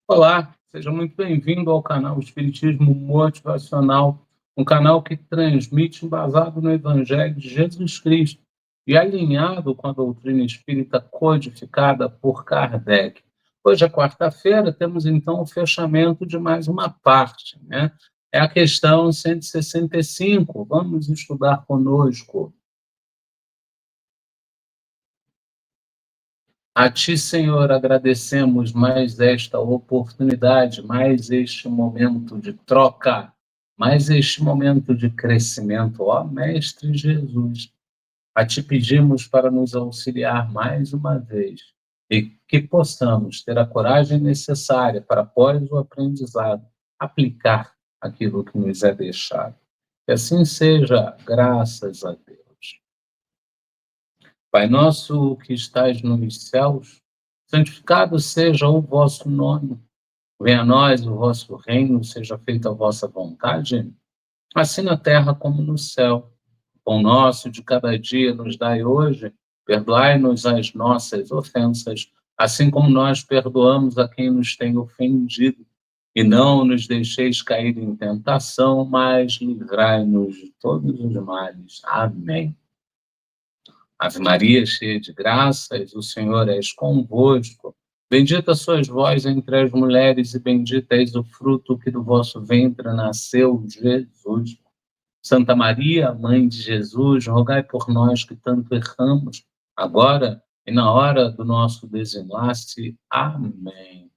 Olá, seja muito bem-vindo ao canal Espiritismo Motivacional, um canal que transmite embasado no Evangelho de Jesus Cristo e alinhado com a doutrina espírita codificada por Kardec. Hoje é quarta-feira, temos então o fechamento de mais uma parte, né? É a questão 165. Vamos estudar conosco. A Ti, Senhor, agradecemos mais esta oportunidade, mais este momento de troca, mais este momento de crescimento. Ó Mestre Jesus, a Ti pedimos para nos auxiliar mais uma vez e que possamos ter a coragem necessária para, após o aprendizado, aplicar aquilo que nos é deixado. Que assim seja, graças a Deus. Pai nosso que estais nos céus, santificado seja o vosso nome. Venha a nós o vosso reino, seja feita a vossa vontade, assim na terra como no céu. O pão nosso de cada dia nos dai hoje, perdoai-nos as nossas ofensas, assim como nós perdoamos a quem nos tem ofendido. E não nos deixeis cair em tentação, mas livrai-nos de todos os males. Amém. Ave Maria, cheia de graças, o Senhor és convosco. Bendita sois vós entre as mulheres, e bendito és o fruto que do vosso ventre nasceu, Jesus. Santa Maria, Mãe de Jesus, rogai por nós que tanto erramos, agora e na hora do nosso desenlace. Amém.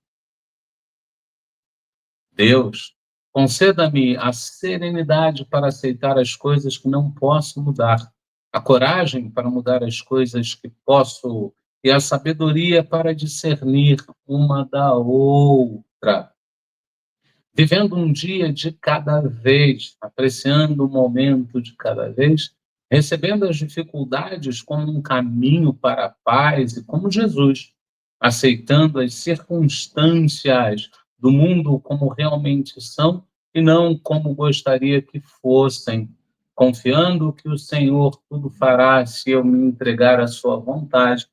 Deus, conceda-me a serenidade para aceitar as coisas que não posso mudar, a coragem para mudar as coisas que posso e a sabedoria para discernir uma da outra. Vivendo um dia de cada vez, apreciando o momento de cada vez, recebendo as dificuldades como um caminho para a paz e como Jesus, aceitando as circunstâncias do mundo como realmente são e não como gostaria que fossem, confiando que o Senhor tudo fará se eu me entregar à sua vontade,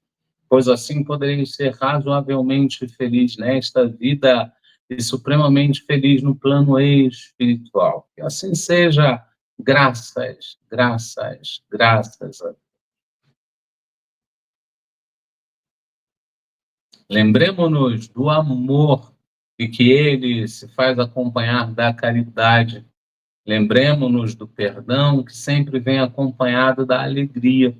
pois assim poderei ser razoavelmente feliz nesta vida e supremamente feliz no plano espiritual. Que assim seja, graças, graças, graças a Deus. Lembremos-nos do amor e que ele se faz acompanhar da caridade. Lembremos-nos do perdão que sempre vem acompanhado da alegria.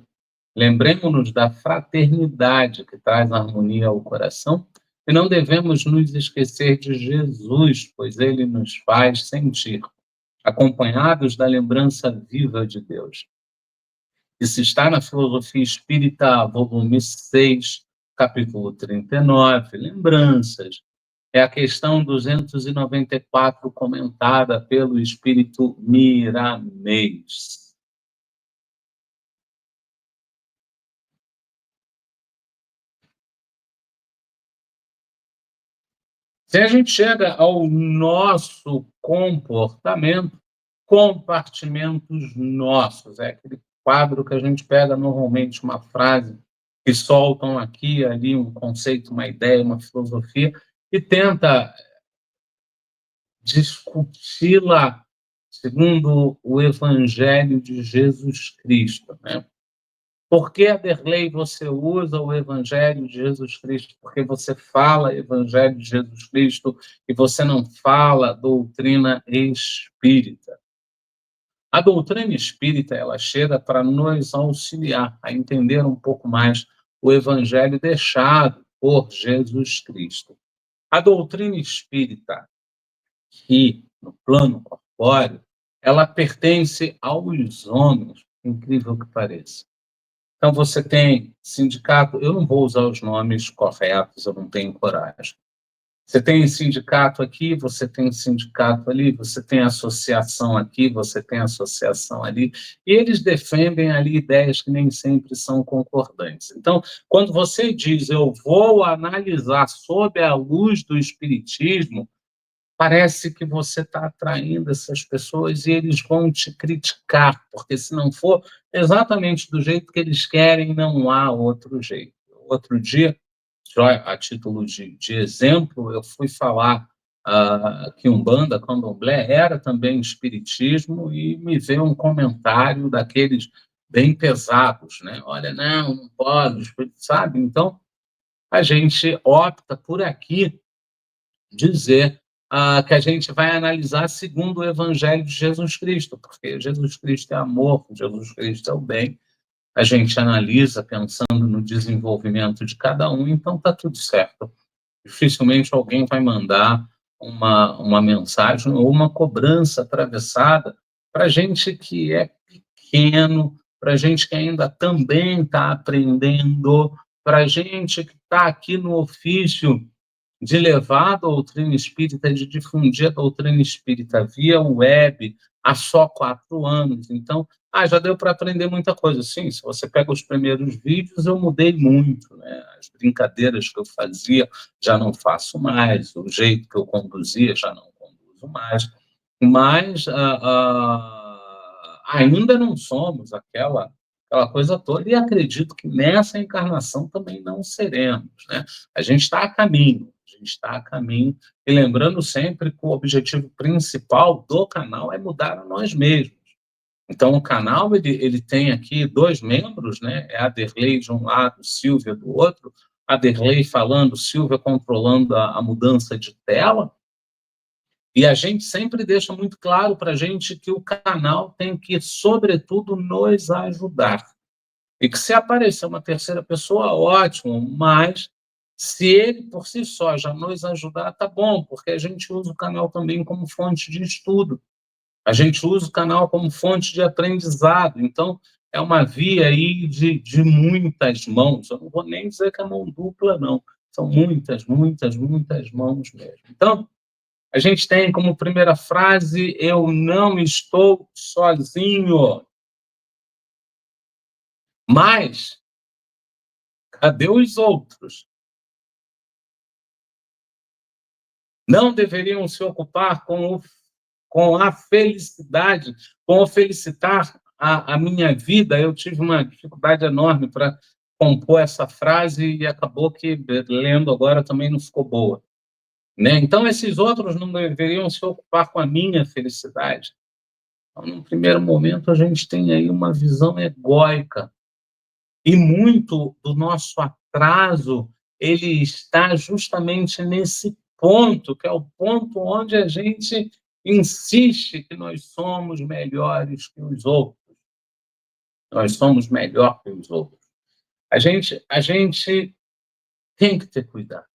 Lembremos-nos da fraternidade que traz harmonia ao coração e não devemos nos esquecer de Jesus, pois ele nos faz sentir acompanhados da lembrança viva de Deus. Isso está na Filosofia Espírita, volume 6, capítulo 39, Lembranças. É a questão 294, comentada pelo Espírito Miramês. Se a gente chega ao nosso comportamento, compartimentos nossos, é aquele quadro que a gente pega normalmente uma frase que soltam aqui e ali um conceito, uma ideia, uma filosofia, e tenta discuti-la segundo o Evangelho de Jesus Cristo, né? Por que, Aderlei, você usa o Evangelho de Jesus Cristo? Porque você fala Evangelho de Jesus Cristo e você não fala doutrina espírita. A doutrina espírita, ela chega para nos auxiliar a entender um pouco mais o Evangelho deixado por Jesus Cristo. A doutrina espírita, que no plano corpóreo, ela pertence aos homens, incrível que pareça. Então, você tem sindicato, eu não vou usar os nomes corretos, eu não tenho coragem. Você tem sindicato aqui, você tem sindicato ali, você tem associação aqui, você tem associação ali, e eles defendem ali ideias que nem sempre são concordantes. Então, quando você diz, eu vou analisar sob a luz do espiritismo, parece que você está atraindo essas pessoas e eles vão te criticar, porque se não for exatamente do jeito que eles querem, não há outro jeito. Outro dia, só a título de exemplo, eu fui falar que Umbanda, Candomblé, era também espiritismo, e me veio um comentário daqueles bem pesados, né? Olha, não pode, sabe? Então, a gente opta por aqui dizer que a gente vai analisar segundo o Evangelho de Jesus Cristo, porque Jesus Cristo é amor, Jesus Cristo é o bem. A gente analisa pensando no desenvolvimento de cada um, então está tudo certo. Dificilmente alguém vai mandar uma mensagem ou uma cobrança atravessada para gente que é pequeno, para gente que ainda também está aprendendo, para gente que está aqui no ofício de levar a doutrina espírita, de difundir a doutrina espírita via web há só 4 anos. Então, já deu para aprender muita coisa. Sim, se você pega os primeiros vídeos, eu mudei muito, né? As brincadeiras que eu fazia já não faço mais, o jeito que eu conduzia já não conduzo mais, mas ainda não somos aquela coisa toda, e acredito que nessa encarnação também não seremos, né? A gente está a caminho, e lembrando sempre que o objetivo principal do canal é mudar a nós mesmos. Então, o canal ele tem aqui 2 membros, né? É a Derlei de um lado, Silvia do outro. A Derlei falando, Silvia controlando a mudança de tela. E a gente sempre deixa muito claro para a gente que o canal tem que, sobretudo, nos ajudar. E que se aparecer uma terceira pessoa, ótimo, mas se ele por si só já nos ajudar, tá bom, porque a gente usa o canal também como fonte de estudo. A gente usa o canal como fonte de aprendizado. Então, é uma via aí de muitas mãos. Eu não vou nem dizer que é mão dupla, não. São muitas, muitas, muitas mãos mesmo. Então, a gente tem como primeira frase: eu não estou sozinho. Mas, cadê os outros? Não deveriam se ocupar com a felicidade, com o felicitar a minha vida. Eu tive uma dificuldade enorme para compor essa frase e acabou que, lendo agora, também não ficou boa, né? Então, esses outros não deveriam se ocupar com a minha felicidade. Então, num primeiro momento, a gente tem aí uma visão egóica, e muito do nosso atraso ele está justamente nesse ponto, que é o ponto onde a gente insiste que nós somos melhores que os outros. Nós somos melhor que os outros. A gente tem que ter cuidado.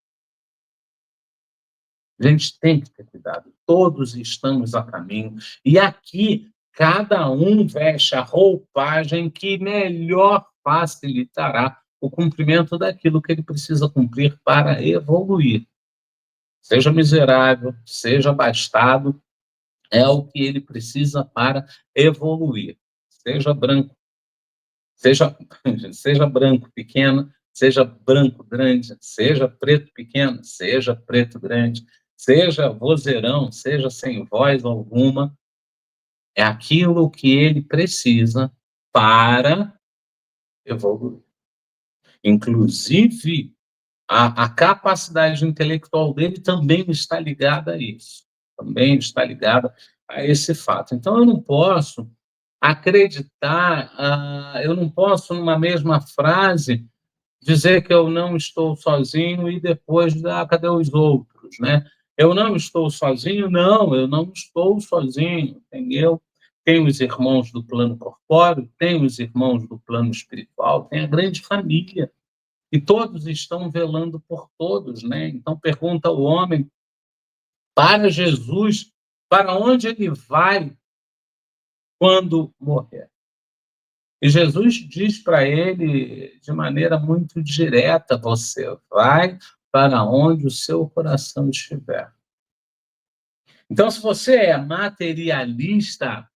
A gente tem que ter cuidado. Todos estamos a caminho. E aqui, cada um veste a roupagem que melhor facilitará o cumprimento daquilo que ele precisa cumprir para evoluir. Seja miserável, seja abastado, é o que ele precisa para evoluir. Seja branco, seja, seja branco pequeno, seja branco grande, seja preto pequeno, seja preto grande, seja vozeirão, seja sem voz alguma, é aquilo que ele precisa para evoluir. Inclusive, a capacidade intelectual dele também está ligada a isso, também está ligada a esse fato. Então, eu não posso acreditar, eu não posso, numa mesma frase, dizer que eu não estou sozinho e depois, cadê os outros, né? Eu não estou sozinho, não, eu não estou sozinho. Tem eu, tem os irmãos do plano corpóreo, tem os irmãos do plano espiritual, tem a grande família. E todos estão velando por todos, né? Então pergunta o homem para Jesus, para onde ele vai quando morrer? E Jesus diz para ele de maneira muito direta: você vai para onde o seu coração estiver. Então, se você é materialista,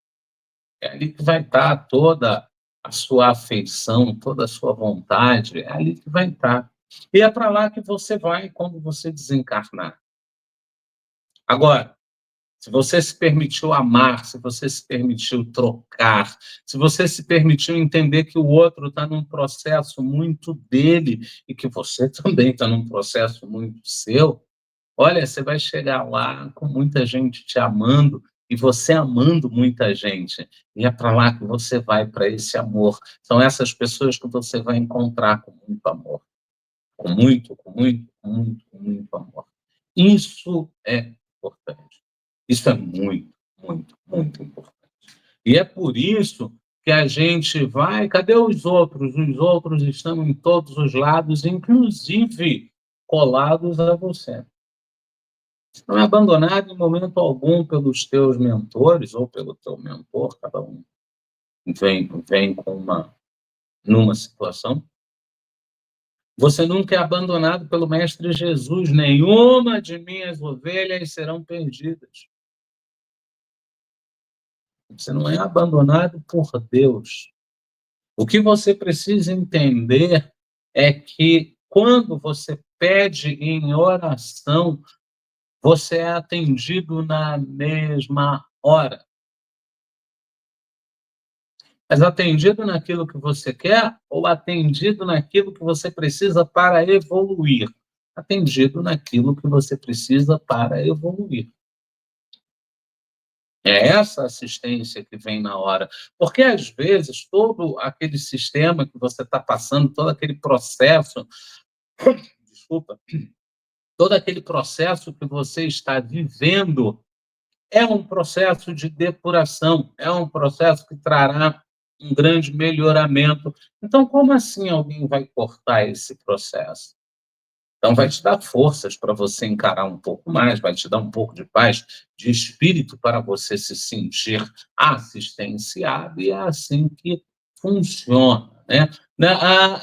é ali que vai estar toda a sua afeição, toda a sua vontade, é ali que vai estar. E é para lá que você vai quando você desencarnar. Agora, Se você se permitiu amar, se você se permitiu trocar, se você se permitiu entender que o outro está num processo muito dele e que você também está num processo muito seu, olha, você vai chegar lá com muita gente te amando e você amando muita gente. E é para lá que você vai, para esse amor. São essas pessoas que você vai encontrar com muito amor. Com muito, com muito, com muito, com muito amor. Isso é importante. Isso é muito, muito, muito importante. E é por isso que a gente vai. Cadê os outros? Os outros estão em todos os lados, inclusive colados a você. Você não é abandonado em momento algum pelos teus mentores ou pelo teu mentor, cada um vem numa situação. Você nunca é abandonado pelo Mestre Jesus, nenhuma de minhas ovelhas serão perdidas. Você não é abandonado por Deus. O que você precisa entender é que quando você pede em oração, você é atendido na mesma hora. Mas atendido naquilo que você quer ou atendido naquilo que você precisa para evoluir? Atendido naquilo que você precisa para evoluir. É essa assistência que vem na hora. Porque, às vezes, todo aquele sistema que você está passando, todo aquele processo, desculpa, todo aquele processo que você está vivendo é um processo de depuração, é um processo que trará um grande melhoramento. Então, como assim alguém vai cortar esse processo? Então, vai te dar forças para você encarar um pouco mais, vai te dar um pouco de paz, de espírito para você se sentir assistenciado, e é assim que funciona, né?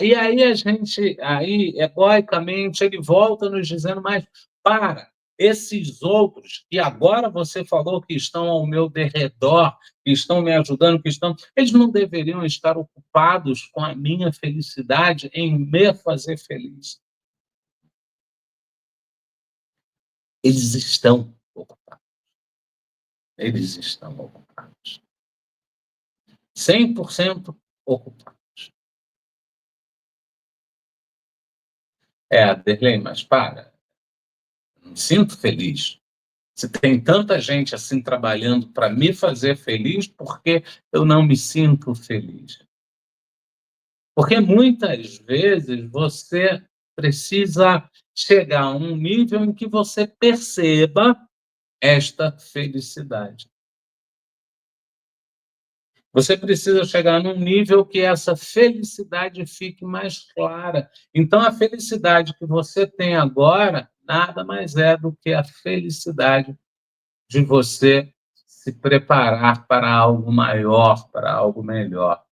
E aí a gente, aí, egoicamente, ele volta nos dizendo, mas para, esses outros que agora você falou que estão ao meu derredor, que estão me ajudando, eles não deveriam estar ocupados com a minha felicidade, em me fazer feliz. Eles estão ocupados. Eles estão ocupados. 100% ocupados. Derlei, mas para. Não me sinto feliz. Se tem tanta gente assim trabalhando para me fazer feliz, por que eu não me sinto feliz? Porque muitas vezes você precisa chegar a um nível em que você perceba esta felicidade. Você precisa chegar num nível que essa felicidade fique mais clara. Então, a felicidade que você tem agora nada mais é do que a felicidade de você se preparar para algo maior, para algo melhor.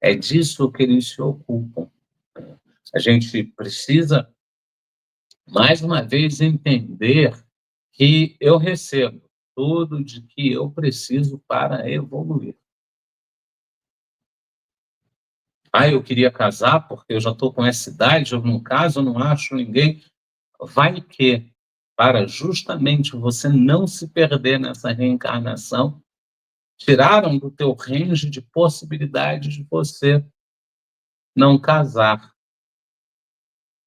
É disso que eles se ocupam. A gente precisa, mais uma vez, entender que eu recebo tudo de que eu preciso para evoluir. Eu queria casar porque eu já estou com essa idade, eu não caso, eu não acho ninguém. Vai que, para justamente você não se perder nessa reencarnação, tiraram do teu range de possibilidades de você não casar.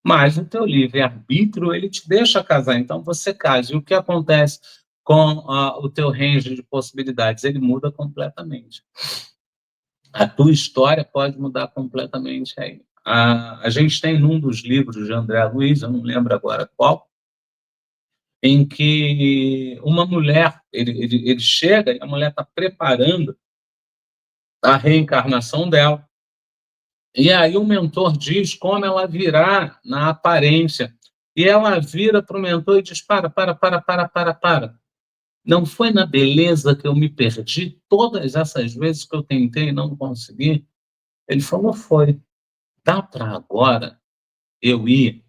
Mas o teu livre-arbítrio, ele te deixa casar, então você casa. E o que acontece com o teu range de possibilidades? Ele muda completamente. A tua história pode mudar completamente aí. A gente tem num dos livros de André Luiz, eu não lembro agora qual, em que uma mulher, ele chega e a mulher está preparando a reencarnação dela. E aí o mentor diz como ela virá na aparência. E ela vira para o mentor e diz, para. Não foi na beleza que eu me perdi todas essas vezes que eu tentei e não consegui? Ele falou, foi. Dá para agora eu ir,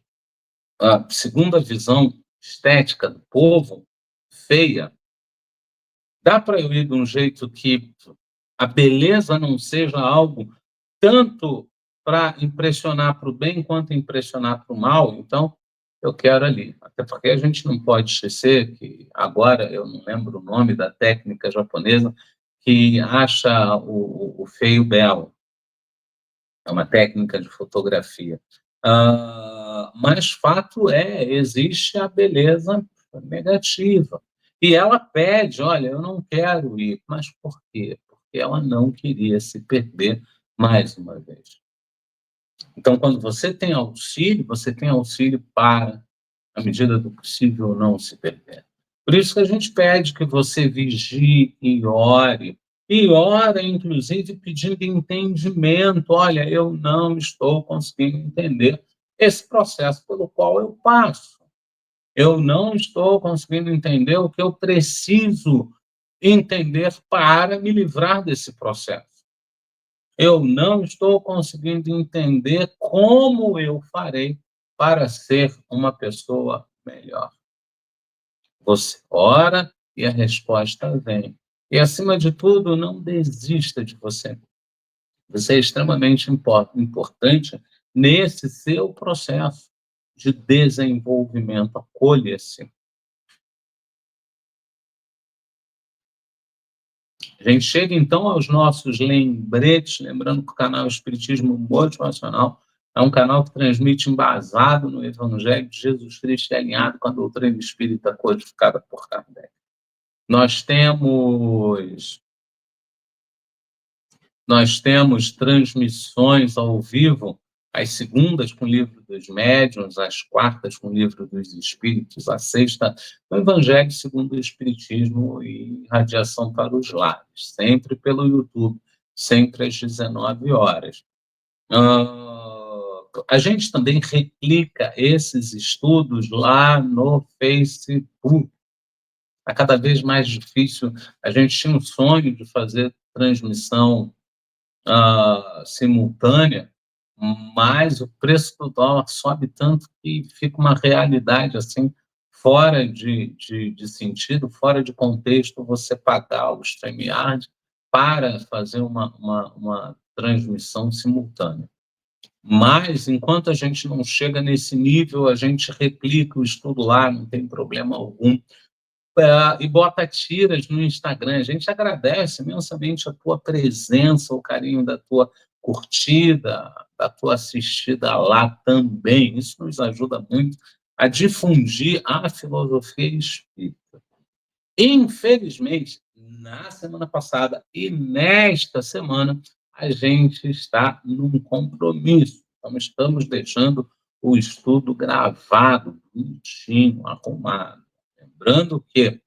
segundo a visão estética do povo, feia, dá para eu ir de um jeito que a beleza não seja algo tanto para impressionar para o bem quanto impressionar para o mal. Então, eu quero ali. Até porque a gente não pode esquecer que agora eu não lembro o nome da técnica japonesa que acha o feio belo. É uma técnica de fotografia. Mas fato é, existe a beleza negativa. E ela pede, olha, eu não quero ir. Mas por quê? Porque ela não queria se perder mais uma vez. Então, quando você tem auxílio para, à medida do possível, não se perder. Por isso que a gente pede que você vigie e ora, inclusive, pedindo entendimento. Olha, eu não estou conseguindo entender esse processo pelo qual eu passo. Eu não estou conseguindo entender o que eu preciso entender para me livrar desse processo. Eu não estou conseguindo entender como eu farei para ser uma pessoa melhor. Você ora e a resposta vem. E, acima de tudo, não desista de você. Você é extremamente importante nesse seu processo de desenvolvimento. Acolha-se. A gente chega, então, aos nossos lembretes, lembrando que o canal Espiritismo Motivacional é um canal que transmite embasado no Evangelho de Jesus Cristo e alinhado com a doutrina espírita codificada por Kardec. Nós temos Nós temos transmissões ao vivo, às segundas com o Livro dos Médiuns, às quartas com o Livro dos Espíritos, à sexta com o Evangelho segundo o Espiritismo e Radiação para os Lares, sempre pelo YouTube, sempre às 19 horas. A gente também replica esses estudos lá no Facebook. Está cada vez mais difícil. A gente tinha um sonho de fazer transmissão simultânea, mas o preço do dólar sobe tanto que fica uma realidade assim fora de sentido, fora de contexto, você pagar o StreamYard para fazer uma transmissão simultânea. Mas, enquanto a gente não chega nesse nível, a gente replica o estudo lá, não tem problema algum. E bota tiras no Instagram. A gente agradece imensamente a tua presença, o carinho da tua curtida, da tua assistida lá também. Isso nos ajuda muito a difundir a filosofia espírita. Infelizmente, na semana passada e nesta semana, a gente está num compromisso. Então, estamos deixando o estudo gravado, bonitinho, arrumado. Lembrando que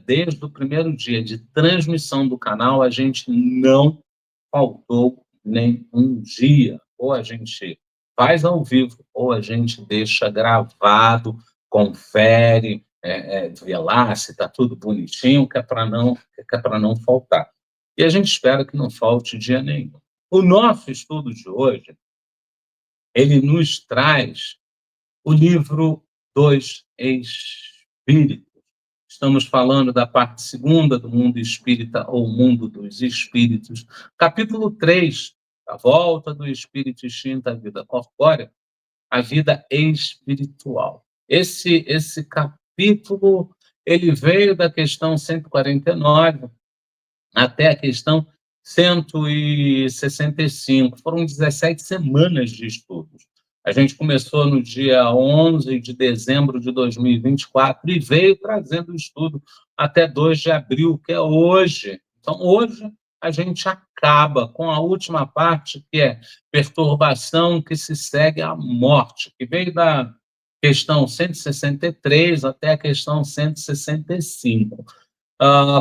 desde o primeiro dia de transmissão do canal, a gente não faltou nem um dia. Ou a gente faz ao vivo, ou a gente deixa gravado, confere, vê lá se está tudo bonitinho, que é para não faltar. E a gente espera que não falte dia nenhum. O nosso estudo de hoje, ele nos traz o livro dos Espíritos. Estamos falando da parte segunda do mundo espírita, ou mundo dos espíritos. Capítulo 3, a volta do espírito extinto à vida corpórea, a vida espiritual. Esse capítulo ele veio da questão 149 até a questão 165. Foram 17 semanas de estudos. A gente começou no dia 11 de dezembro de 2024 e veio trazendo o estudo até 2 de abril, que é hoje. Então, hoje, a gente acaba com a última parte, que é perturbação que se segue à morte, que veio da questão 163 até a questão 165.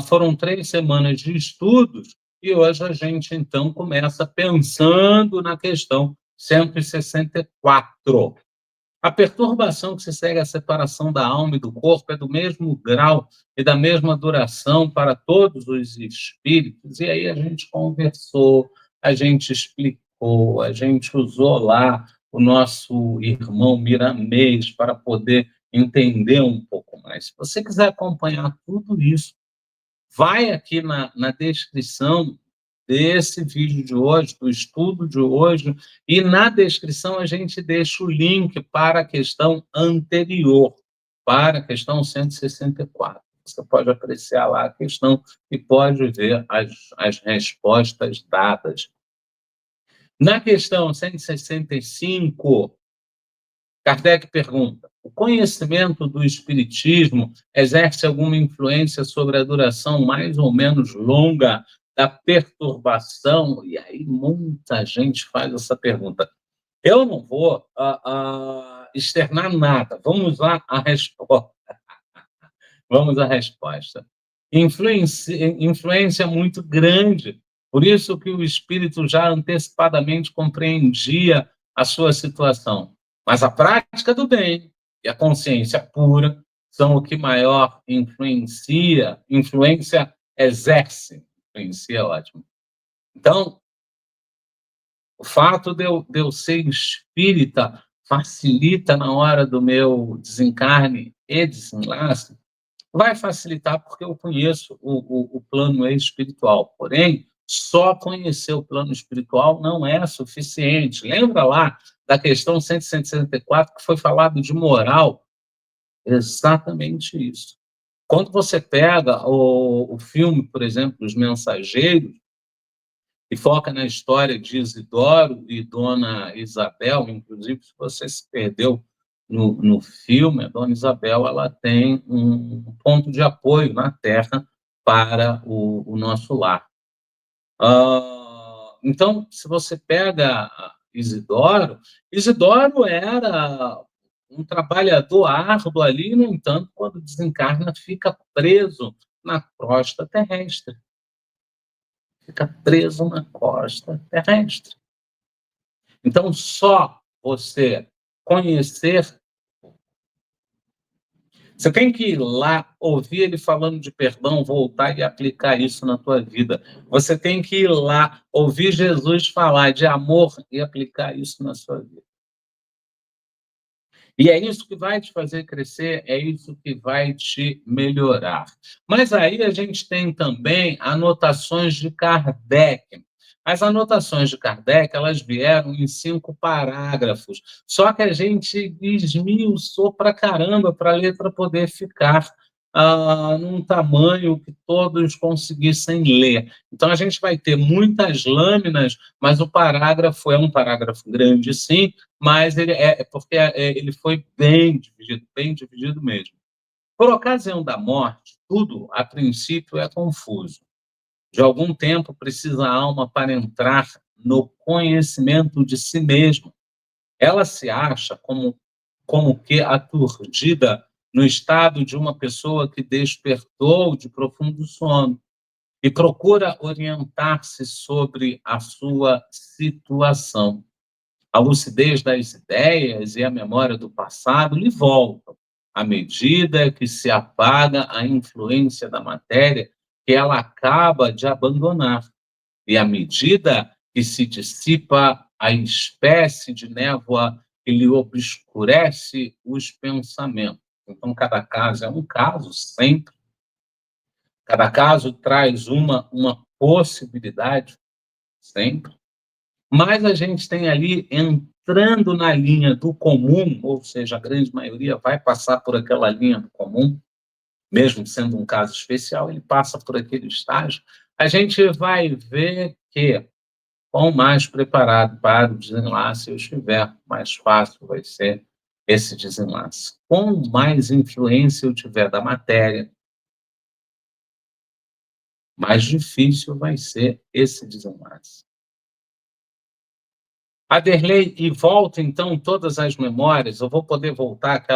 Foram 3 semanas de estudos e hoje a gente, então, começa pensando na questão 164. A perturbação que se segue à separação da alma e do corpo é do mesmo grau e da mesma duração para todos os espíritos. E aí a gente conversou, a gente explicou, a gente usou lá o nosso irmão Miramês para poder entender um pouco mais. Se você quiser acompanhar tudo isso, vai aqui na descrição desse vídeo de hoje, do estudo de hoje, e na descrição a gente deixa o link para a questão anterior, para a questão 164. Você pode apreciar lá a questão e pode ver as respostas dadas. Na questão 165, Kardec pergunta: o conhecimento do espiritismo exerce alguma influência sobre a duração mais ou menos longa da perturbação? E aí muita gente faz essa pergunta. Eu não vou externar nada. Vamos lá à resposta. Vamos à resposta. Influência muito grande. Por isso que o espírito já antecipadamente compreendia a sua situação. Mas a prática do bem e a consciência pura são o que maior influência exerce. Influencia é ótimo. Então, o fato de eu ser espírita facilita na hora do meu desencarne e desenlace, vai facilitar porque eu conheço o plano espiritual. Porém, só conhecer o plano espiritual não é suficiente. Lembra lá da questão 164 que foi falado de moral? Exatamente isso. Quando você pega o filme, por exemplo, Os Mensageiros, e foca na história de Isidoro e Dona Isabel, inclusive, se você se perdeu no filme, a Dona Isabel ela tem um ponto de apoio na Terra para o nosso lar. Então, se você pega Isidoro, Isidoro era um trabalhador árduo ali, no entanto, quando desencarna, fica preso na crosta terrestre. Fica preso na costa terrestre. Então, só você conhecer, você tem que ir lá, ouvir ele falando de perdão, voltar e aplicar isso na tua vida. Você tem que ir lá, ouvir Jesus falar de amor e aplicar isso na sua vida. E é isso que vai te fazer crescer, é isso que vai te melhorar. Mas aí a gente tem também anotações de Kardec. As anotações de Kardec, elas vieram em 5 parágrafos. Só que a gente esmiuçou pra caramba para a letra poder ficar num tamanho que todos conseguissem ler. Então a gente vai ter muitas lâminas, mas o parágrafo é um parágrafo grande, sim, mas ele porque ele foi bem dividido mesmo. Por ocasião da morte, tudo, a princípio, é confuso. De algum tempo precisa a alma para entrar no conhecimento de si mesma. Ela se acha como que aturdida no estado de uma pessoa que despertou de profundo sono e procura orientar-se sobre a sua situação. A lucidez das ideias e a memória do passado lhe voltam, à medida que se apaga a influência da matéria que ela acaba de abandonar, e à medida que se dissipa a espécie de névoa que lhe obscurece os pensamentos. Então, cada caso é um caso, sempre. Cada caso traz uma possibilidade, sempre. Mas a gente tem ali, entrando na linha do comum, ou seja, a grande maioria vai passar por aquela linha do comum, mesmo sendo um caso especial, ele passa por aquele estágio, a gente vai ver que, quanto mais preparado para o desenlace eu estiver, mais fácil vai ser esse desenlace. Quanto mais influência eu tiver da matéria, mais difícil vai ser esse desenlace. Aderlei, e volta então todas as memórias, eu vou poder voltar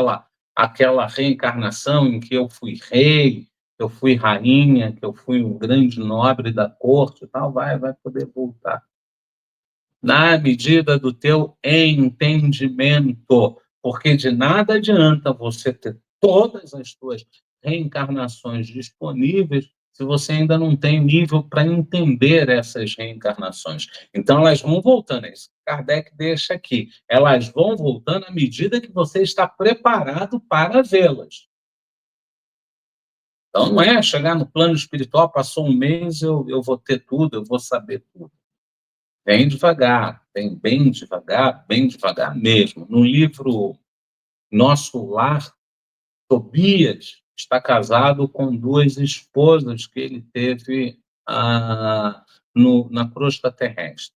àquela reencarnação em que eu fui rei, que eu fui rainha, que eu fui um grande nobre da corte e tal, vai poder voltar. Na medida do teu entendimento, porque de nada adianta você ter todas as tuas reencarnações disponíveis se você ainda não tem nível para entender essas reencarnações. Então, elas vão voltando, é isso que Kardec deixa aqui. Elas vão voltando à medida que você está preparado para vê-las. Então, não é chegar no plano espiritual, passou um mês, eu vou ter tudo, eu vou saber tudo. Vem bem devagar mesmo. No livro Nosso Lar, Tobias está casado com duas esposas que ele teve na crosta terrestre.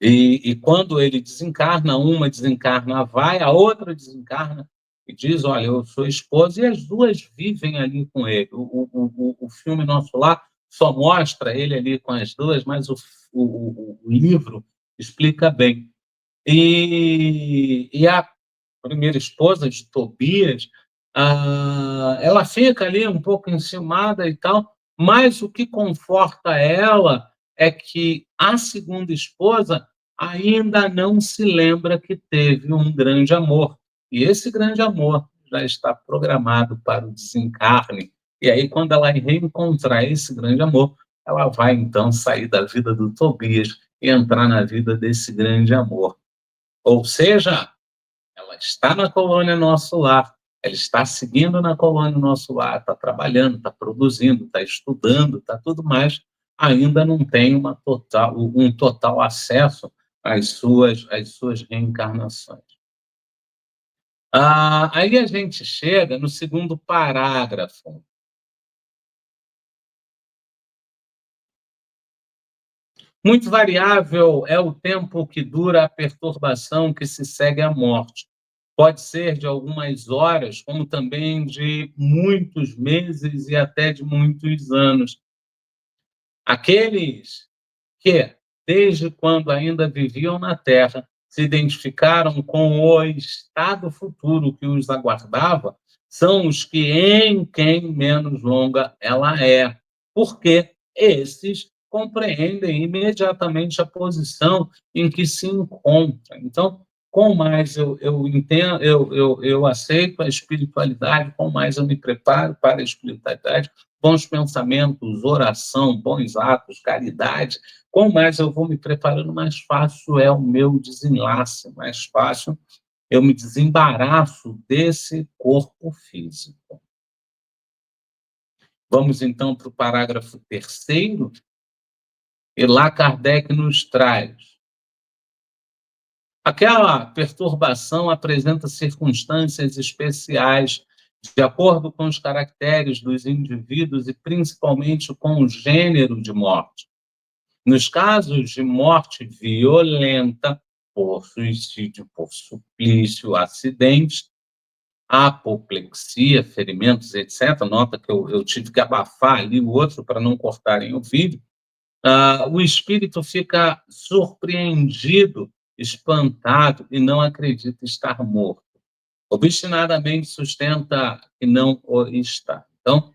E quando ele desencarna, uma desencarna, vai, a outra desencarna e diz: Olha, eu sou esposa, e as duas vivem ali com ele. O filme Nosso Lar só mostra ele ali com as duas, mas o livro explica bem. E a primeira esposa de Tobias, ela fica ali um pouco enciumada e tal, mas o que conforta ela é que a segunda esposa ainda não se lembra que teve um grande amor. E esse grande amor já está programado para o desencarne. E aí, quando ela reencontrar esse grande amor, ela vai então sair da vida do Tobias e entrar na vida desse grande amor. Ou seja, ela está na colônia Nosso Lar, ela está seguindo na colônia Nosso Lar, está trabalhando, está produzindo, está estudando, está tudo mais, ainda não tem um total acesso às suas reencarnações. Aí a gente chega no segundo parágrafo. Muito variável é o tempo que dura a perturbação que se segue à morte. Pode ser de algumas horas, como também de muitos meses e até de muitos anos. Aqueles que, desde quando ainda viviam na Terra, se identificaram com o estado futuro que os aguardava, são os que em quem menos longa ela é, porque esses compreendem imediatamente a posição em que se encontra. Então, com mais eu entendo, eu aceito a espiritualidade, com mais eu me preparo para a espiritualidade, bons pensamentos, oração, bons atos, caridade, quanto mais eu vou me preparando, mais fácil é o meu desenlace, mais fácil eu me desembaraço desse corpo físico. Vamos então para o parágrafo 3º, e lá Kardec nos traz: aquela perturbação apresenta circunstâncias especiais de acordo com os caracteres dos indivíduos e principalmente com o gênero de morte. Nos casos de morte violenta, por suicídio, por suplício, acidente, apoplexia, ferimentos, etc. Nota que eu tive que abafar ali o outro para não cortarem o vídeo. O espírito fica surpreendido, espantado e não acredita estar morto. Obstinadamente sustenta que não o está. Então,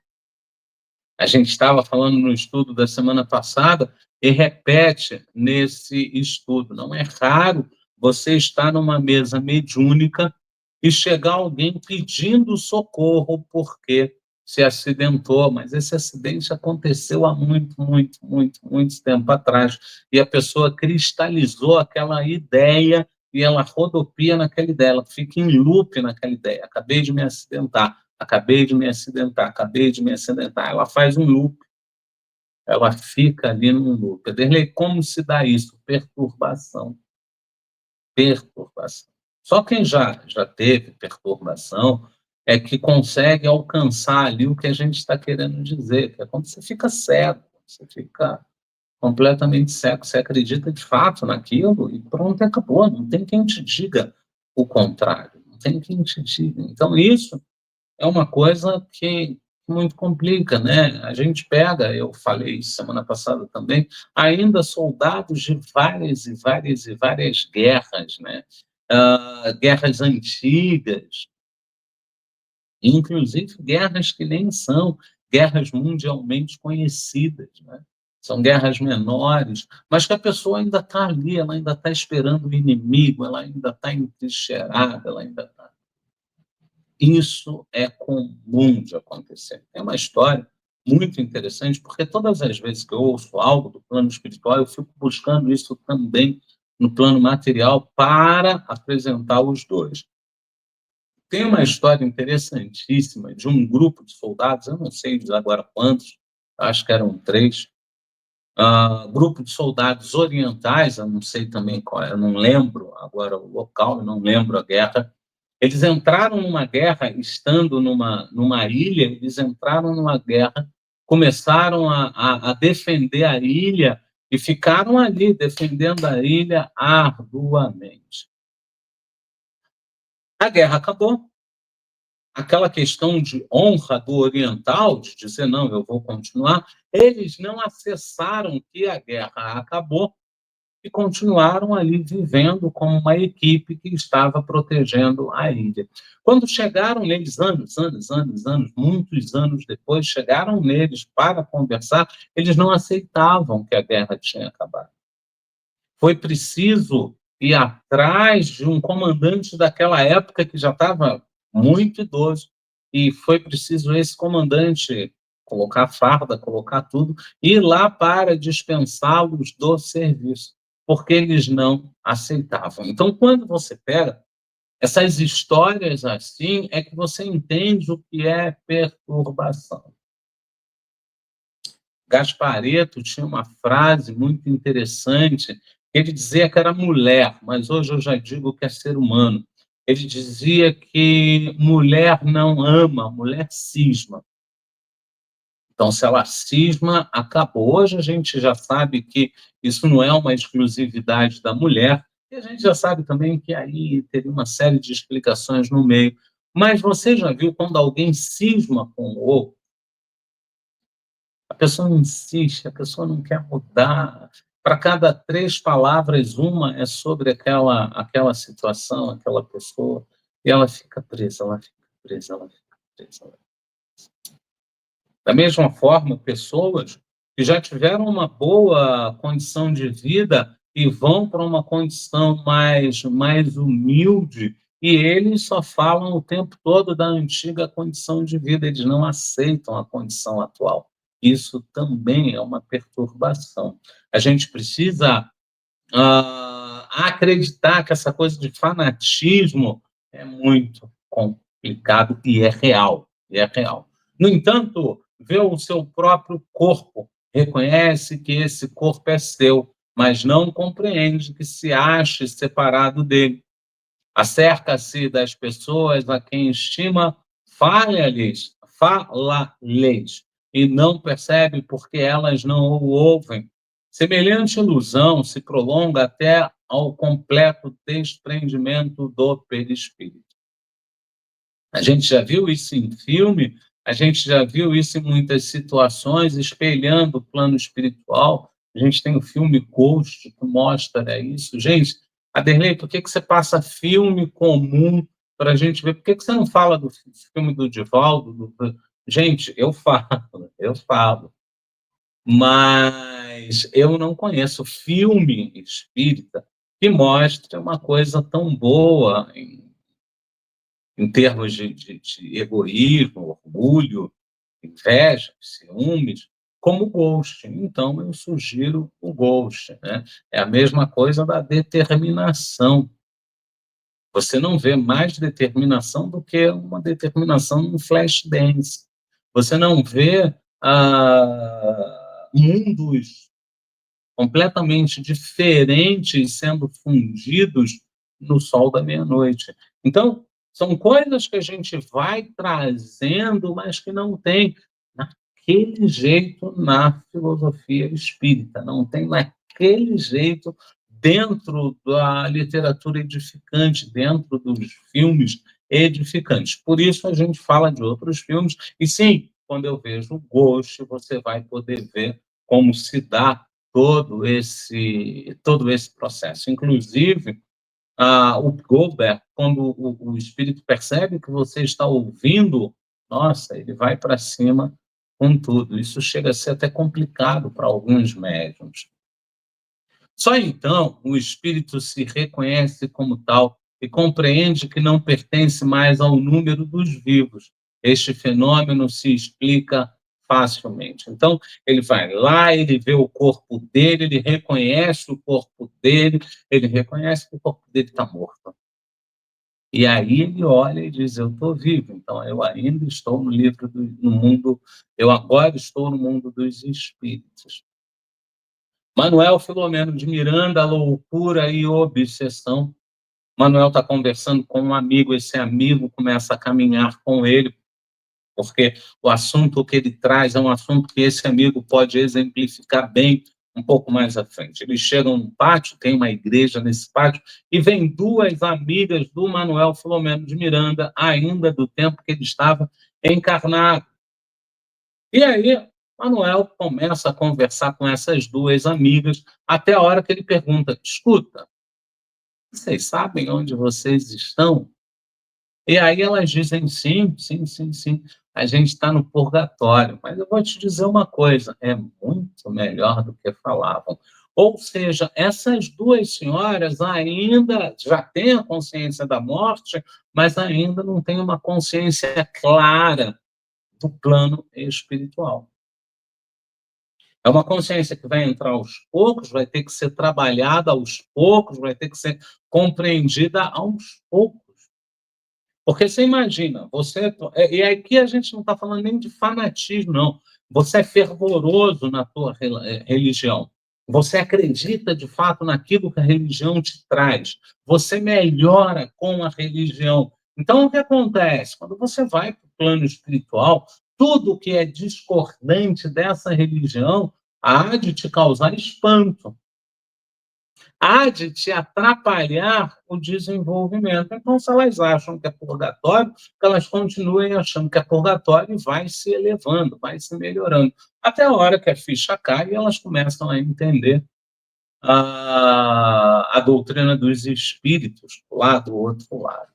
a gente estava falando no estudo da semana passada e repete nesse estudo. Não é raro você estar numa mesa mediúnica e chegar alguém pedindo socorro porque se acidentou, mas esse acidente aconteceu há muito tempo atrás, e a pessoa cristalizou aquela ideia e ela rodopia naquela ideia, ela fica em loop naquela ideia. Acabei de me acidentar, acabei de me acidentar, acabei de me acidentar. Ela faz um loop, ela fica ali num loop. Como se dá isso? Perturbação. Perturbação. Só quem já teve perturbação é que consegue alcançar ali o que a gente está querendo dizer, que é quando você fica cego, você fica completamente cego, você acredita de fato naquilo e pronto, acabou, não tem quem te diga o contrário, não tem quem te diga. Então, isso é uma coisa que muito complica, né? A gente pega, eu falei isso semana passada também, ainda soldados de várias guerras, né? Guerras antigas, inclusive guerras que nem são guerras mundialmente conhecidas, né? São guerras menores, mas que a pessoa ainda está ali, ela ainda está esperando o inimigo, ela ainda está entrincheirada, ela ainda está. Isso é comum de acontecer. É uma história muito interessante, porque todas as vezes que eu ouço algo do plano espiritual, eu fico buscando isso também no plano material para apresentar os dois. Tem uma história interessantíssima de um grupo de soldados, eu não sei agora quantos, acho que eram 3, grupo de soldados orientais, eu não sei também qual é, eu não lembro agora o local, eu não lembro a guerra. Eles entraram numa guerra, estando numa ilha, eles entraram numa guerra, começaram a defender a ilha e ficaram ali defendendo a ilha arduamente. A guerra acabou. Aquela questão de honra do oriental, de dizer, não, eu vou continuar, eles não acessaram que a guerra acabou e continuaram ali vivendo como uma equipe que estava protegendo a ilha. Quando chegaram neles, anos, muitos anos depois, chegaram neles para conversar, eles não aceitavam que a guerra tinha acabado. Foi preciso ir atrás de um comandante daquela época que já estava muito idoso, e foi preciso esse comandante colocar farda, colocar tudo, ir lá para dispensá-los do serviço, porque eles não aceitavam. Então, quando você pega essas histórias assim, é que você entende o que é perturbação. Gaspareto tinha uma frase muito interessante, ele dizia que era mulher, mas hoje eu já digo que é ser humano. Ele dizia que mulher não ama, mulher cisma. Então, se ela cisma, acabou. Hoje a gente já sabe que isso não é uma exclusividade da mulher, e a gente já sabe também que aí teria uma série de explicações no meio. Mas você já viu quando alguém cisma com o outro? A pessoa insiste, a pessoa não quer mudar. Para cada 3 palavras, uma é sobre aquela situação, aquela pessoa, e ela fica presa, ela fica presa, ela fica presa. Da mesma forma, pessoas que já tiveram uma boa condição de vida e vão para uma condição mais humilde, e eles só falam o tempo todo da antiga condição de vida, eles não aceitam a condição atual. Isso também é uma perturbação. A gente precisa acreditar que essa coisa de fanatismo é muito complicado e é real, e é real. No entanto, vê o seu próprio corpo, reconhece que esse corpo é seu, mas não compreende que se ache separado dele. Acerca-se das pessoas a quem estima, fala-lhes, e não percebe porque elas não o ouvem. Semelhante ilusão se prolonga até ao completo desprendimento do perispírito. A gente já viu isso em filme, a gente já viu isso em muitas situações, espelhando o plano espiritual. A gente tem o filme Ghost, que mostra isso. Gente, Aderlei, por que você passa filme comum para a gente ver? Por que você não fala do filme do Divaldo? Gente, eu falo, eu falo. Mas eu não conheço filme espírita que mostre uma coisa tão boa em termos de egoísmo, orgulho, inveja, ciúmes, como o Ghost. Então, eu sugiro o Ghost. Né? É a mesma coisa da determinação. Você não vê mais determinação do que uma determinação no flash dance. Você não vê mundos completamente diferentes sendo fundidos no sol da meia-noite. Então, são coisas que a gente vai trazendo, mas que não tem naquele jeito na filosofia espírita, não tem naquele jeito dentro da literatura edificante, dentro dos filmes edificantes. Por isso a gente fala de outros filmes, e sim, quando eu vejo o Ghost, você vai poder ver como se dá todo esse processo. Inclusive, o Goldberg, quando o espírito percebe que você está ouvindo, nossa, ele vai para cima com tudo. Isso chega a ser até complicado para alguns médiums. Só então o espírito se reconhece como tal e compreende que não pertence mais ao número dos vivos. Este fenômeno se explica facilmente. Então, ele vai lá, ele vê o corpo dele, ele reconhece o corpo dele, ele reconhece que o corpo dele está morto. E aí ele olha e diz: eu estou vivo, então eu ainda estou no mundo, eu agora estou no mundo dos espíritos. Manuel Filomeno de Miranda, loucura e obsessão. Manuel está conversando com um amigo, esse amigo começa a caminhar com ele, porque o assunto que ele traz é um assunto que esse amigo pode exemplificar bem um pouco mais à frente. Eles chegam num pátio, tem uma igreja nesse pátio, e vem duas amigas do Manuel Filomeno de Miranda, ainda do tempo que ele estava encarnado. E aí, Manuel começa a conversar com essas duas amigas, até a hora que ele pergunta: escuta, vocês sabem onde vocês estão? E aí elas dizem: sim, sim, sim, sim, a gente está no purgatório. Mas eu vou te dizer uma coisa, é muito melhor do que falavam. Ou seja, essas duas senhoras ainda já têm a consciência da morte, mas ainda não têm uma consciência clara do plano espiritual. É uma consciência que vai entrar aos poucos, vai ter que ser trabalhada aos poucos, vai ter que ser compreendida aos poucos. Porque você imagina, e aqui a gente não está falando nem de fanatismo, não. Você é fervoroso na tua religião. Você acredita de fato naquilo que a religião te traz. Você melhora com a religião. Então, o que acontece? Quando você vai para o plano espiritual, tudo que é discordante dessa religião há de te causar espanto, há de te atrapalhar o desenvolvimento. Então, se elas acham que é purgatório, que elas continuem achando que é purgatório e vai se elevando, vai se melhorando. Até a hora que a ficha cai e elas começam a entender a doutrina dos espíritos lá do outro lado.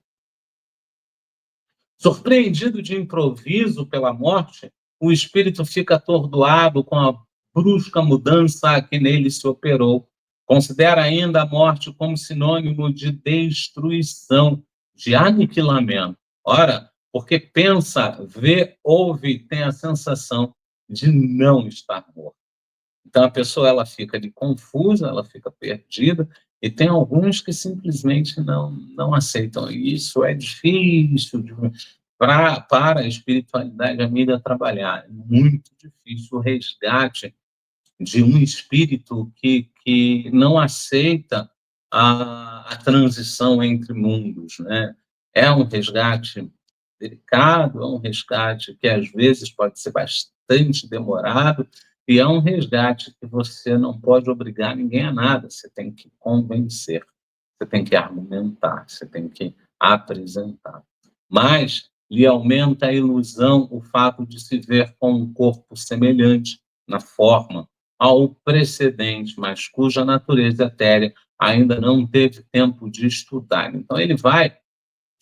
Surpreendido de improviso pela morte, o espírito fica atordoado com a brusca mudança que nele se operou. Considera ainda a morte como sinônimo de destruição, de aniquilamento. Ora, porque pensa, vê, ouve, tem a sensação de não estar morto. Então a pessoa ela fica ali confusa, ela fica perdida, e tem alguns que simplesmente não aceitam. E isso é difícil para a espiritualidade amiga trabalhar. É muito difícil o resgate de um espírito que não aceita a transição entre mundos, né? É um resgate delicado, é um resgate que às vezes pode ser bastante demorado, e é um resgate que você não pode obrigar ninguém a nada, você tem que convencer, você tem que argumentar, você tem que apresentar. Mas lhe aumenta a ilusão o fato de se ver com um corpo semelhante na forma ao precedente, mas cuja natureza etérea ainda não teve tempo de estudar. Então ele vai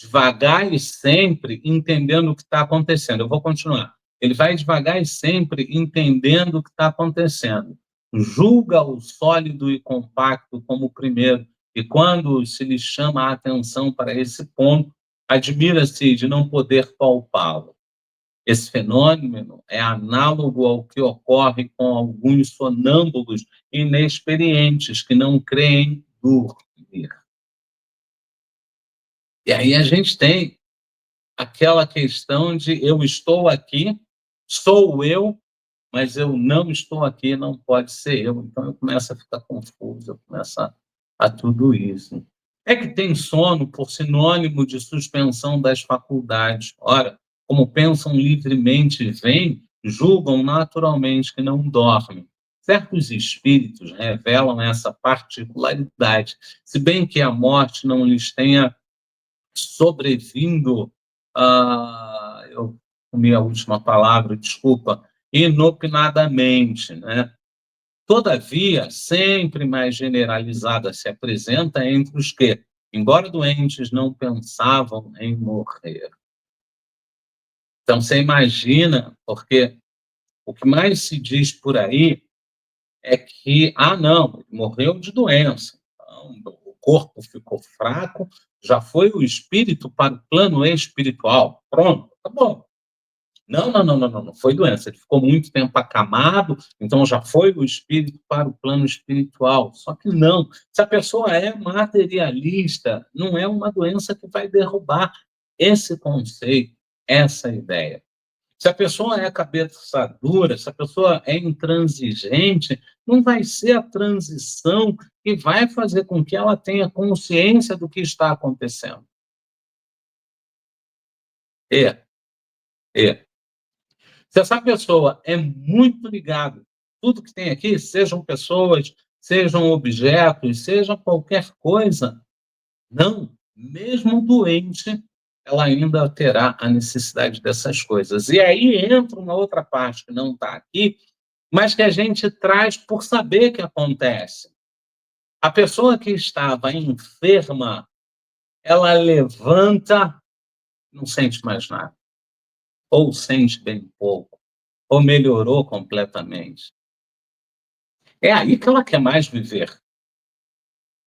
devagar e sempre entendendo o que está acontecendo. Eu vou continuar. Ele vai devagar e sempre entendendo o que está acontecendo. Julga o sólido e compacto como o primeiro, e quando se lhe chama a atenção para esse ponto, admira-se de não poder palpá-lo. Esse fenômeno é análogo ao que ocorre com alguns sonâmbulos inexperientes que não creem dormir. E aí a gente tem aquela questão de eu estou aqui, sou eu, mas eu não estou aqui, não pode ser eu. Então eu começo a ficar confuso, eu começo a tudo isso. É que tem sono por sinônimo de suspensão das faculdades. Ora, como pensam livremente e veem, julgam naturalmente que não dormem. Certos espíritos revelam essa particularidade, se bem que a morte não lhes tenha sobrevindo, eu comi a última palavra, desculpa, inopinadamente, né? Todavia, sempre mais generalizada se apresenta entre os que, embora doentes, não pensavam em morrer. Então, você imagina, porque o que mais se diz por aí é que, não, ele morreu de doença. Então, o corpo ficou fraco, já foi o espírito para o plano espiritual. Pronto, tá bom. Não, não, não, não, não, não foi doença. Ele ficou muito tempo acamado, então já foi o espírito para o plano espiritual. Só que não. Se a pessoa é materialista, não é uma doença que vai derrubar esse conceito, essa ideia. Se a pessoa é cabeça dura, se a pessoa é intransigente, não vai ser a transição que vai fazer com que ela tenha consciência do que está acontecendo. É, é. Se essa pessoa é muito ligada, tudo que tem aqui, sejam pessoas, sejam objetos, seja qualquer coisa, não, mesmo doente, ela ainda terá a necessidade dessas coisas. E aí entra uma outra parte que não está aqui, mas que a gente traz por saber que acontece. A pessoa que estava enferma, ela levanta, não sente mais nada, ou sente bem pouco, ou melhorou completamente. É aí que ela quer mais viver.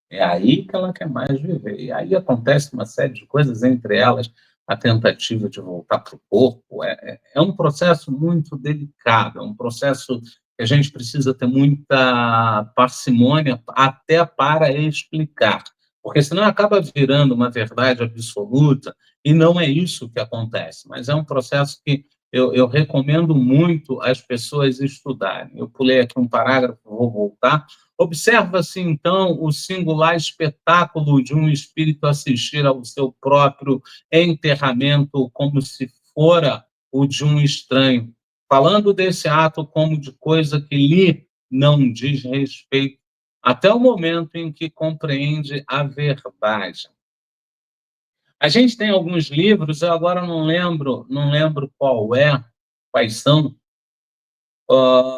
É aí que ela quer mais viver. E aí acontece uma série de coisas, entre elas a tentativa de voltar para o corpo. É um processo muito delicado, é um processo que a gente precisa ter muita parcimônia até para explicar, porque senão acaba virando uma verdade absoluta e não é isso que acontece. Mas é um processo que eu recomendo muito as pessoas estudarem. Eu pulei aqui um parágrafo, vou voltar. Observa-se, então, o singular espetáculo de um espírito assistir ao seu próprio enterramento como se fora o de um estranho, falando desse ato como de coisa que lhe não diz respeito, até o momento em que compreende a verdade. A gente tem alguns livros, eu agora não lembro quais são,